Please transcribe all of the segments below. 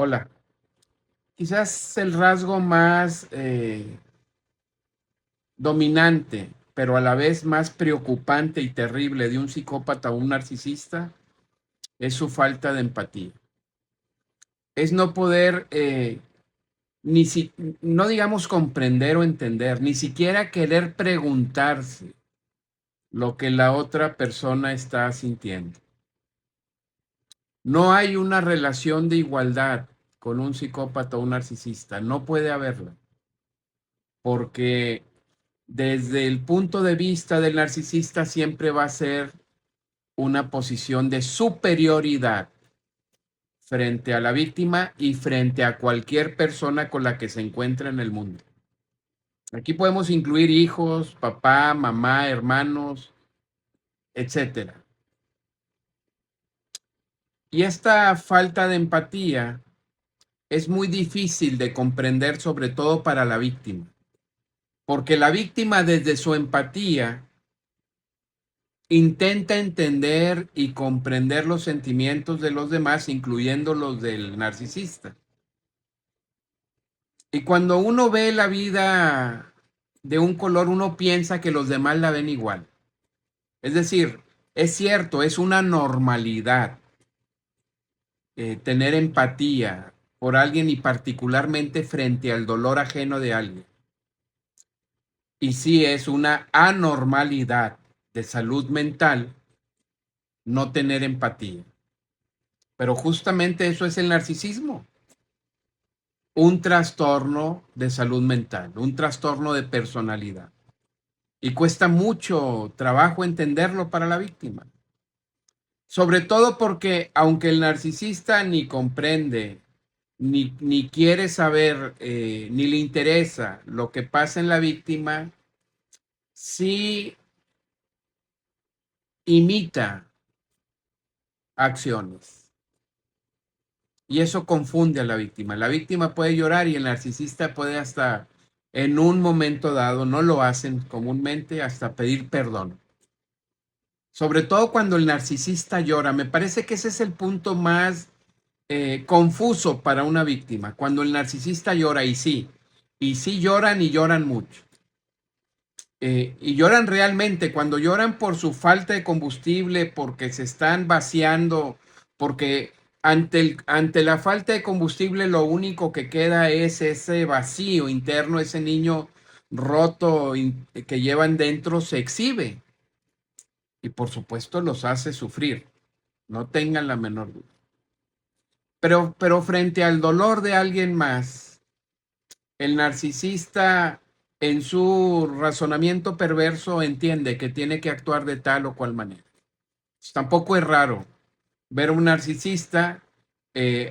Hola, quizás el rasgo más dominante, pero a la vez más preocupante y terrible de un psicópata o un narcisista es su falta de empatía. Es no poder, ni si, no digamos comprender o entender, ni siquiera querer preguntarse lo que la otra persona está sintiendo. No hay una relación de igualdad con un psicópata o un narcisista, no puede haberla, porque desde el punto de vista del narcisista siempre va a ser una posición de superioridad frente a la víctima y frente a cualquier persona con la que se encuentra en el mundo. Aquí podemos incluir hijos, papá, mamá, hermanos, etcétera. Y esta falta de empatía es muy difícil de comprender, sobre todo para la víctima, porque la víctima desde su empatía intenta entender y comprender los sentimientos de los demás, incluyendo los del narcisista. Y cuando uno ve la vida de un color, uno piensa que los demás la ven igual. Es decir, es cierto, es una normalidad tener empatía por alguien y particularmente frente al dolor ajeno de alguien. Y sí es una anormalidad de salud mental no tener empatía. Pero justamente eso es el narcisismo, un trastorno de salud mental, un trastorno de personalidad. Y cuesta mucho trabajo entenderlo para la víctima. Sobre todo porque aunque el narcisista ni comprende, ni quiere saber, ni le interesa lo que pasa en la víctima, sí imita acciones. Y eso confunde a la víctima. La víctima puede llorar y el narcisista puede hasta en un momento dado, no lo hacen comúnmente, hasta pedir perdón. Sobre todo cuando el narcisista llora. Me parece que ese es el punto más confuso para una víctima. Cuando el narcisista llora, y sí lloran y lloran mucho. Y lloran realmente, cuando lloran por su falta de combustible, porque se están vaciando, porque ante la falta de combustible lo único que queda es ese vacío interno, ese niño roto que llevan dentro se exhibe y por supuesto los hace sufrir, no tengan la menor duda. Pero frente al dolor de alguien más, el narcisista en su razonamiento perverso entiende que tiene que actuar de tal o cual manera. Tampoco es raro ver a un narcisista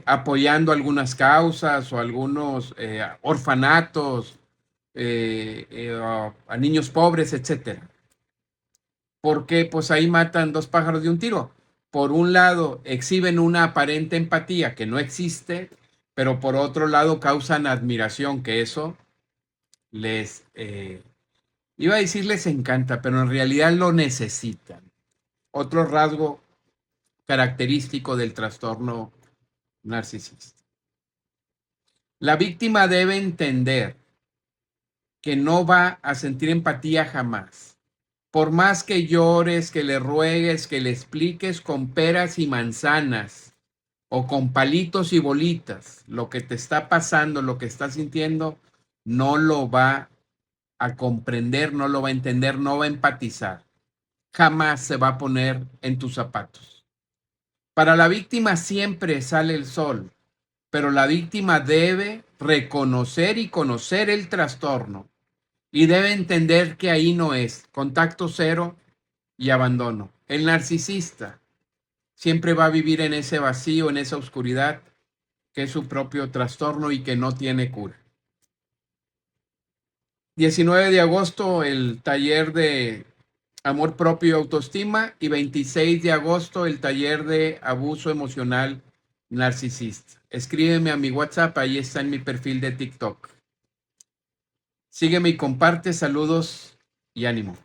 apoyando algunas causas o algunos orfanatos, a niños pobres, etcétera. Porque pues ahí matan dos pájaros de un tiro. Por un lado, exhiben una aparente empatía que no existe, pero por otro lado causan admiración, que eso les, iba a decir les encanta, pero en realidad lo necesitan. Otro rasgo característico del trastorno narcisista. La víctima debe entender que no va a sentir empatía jamás. Por más que llores, que le ruegues, que le expliques con peras y manzanas o con palitos y bolitas lo que te está pasando, lo que estás sintiendo, no lo va a comprender, no lo va a entender, no va a empatizar. Jamás se va a poner en tus zapatos. Para la víctima siempre sale el sol, pero la víctima debe reconocer y conocer el trastorno y debe entender que ahí no es contacto cero y abandono. El narcisista siempre va a vivir en ese vacío, en esa oscuridad, que es su propio trastorno y que no tiene cura. 19 de agosto, el taller de amor propio y autoestima, y 26 de agosto, el taller de abuso emocional narcisista. Escríbeme a mi WhatsApp, ahí está en mi perfil de TikTok. Sígueme y comparte, saludos y ánimo.